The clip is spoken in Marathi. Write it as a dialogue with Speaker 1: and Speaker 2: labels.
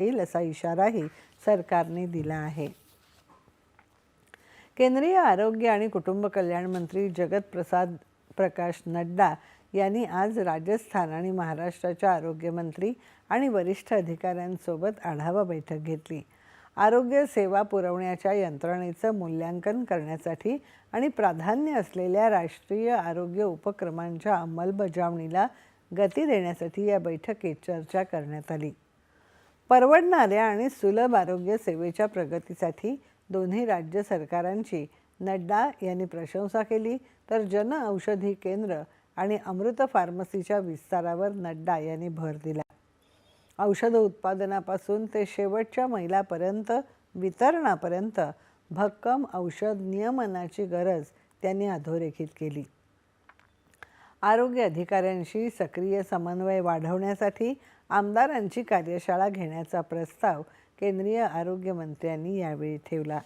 Speaker 1: येईल असा इशाराही सरकारने दिला आहे। केंद्रीय आरोग्य आणि कुटुंब कल्याण मंत्री जगत प्रकाश नड्डा यांनी आज राजस्थान आणि महाराष्ट्राच्या आरोग्य मंत्री आणि वरिष्ठ अधिकाऱ्यांसोबत आढावा बैठक घेतली। आरोग्य सेवा पुरवण्याच्या यंत्रणेचं मूल्यांकन करण्यासाठी आणि प्राधान्य असलेल्या राष्ट्रीय आरोग्य उपक्रमांच्या अंमलबजावणीला गती देण्यासाठी या बैठकीत चर्चा करण्यात आली। परवडणाऱ्या आणि सुलभ आरोग्य सेवेच्या प्रगतीसाठी दोन्ही राज्य सरकारांची नड्डा यांनी प्रशंसा केली, तर जन औषधी केंद्र आणि अमृत फार्मसीच्या विस्तारावर नड्डा यांनी भर दिला। औषध उत्पादनापासून ते शेवटच्या मैलापर्यंत वितरणापर्यंत भक्कम औषध नियमनाची गरज त्यांनी अधोरेखित केली। आरोग्य अधिकाऱ्यांशी सक्रिय समन्वय वाढवण्यासाठी आमदारांची कार्यशाळा घेण्याचा प्रस्ताव केंद्रीय आरोग्य मंत्र्यांनी यावेळी ठेवला।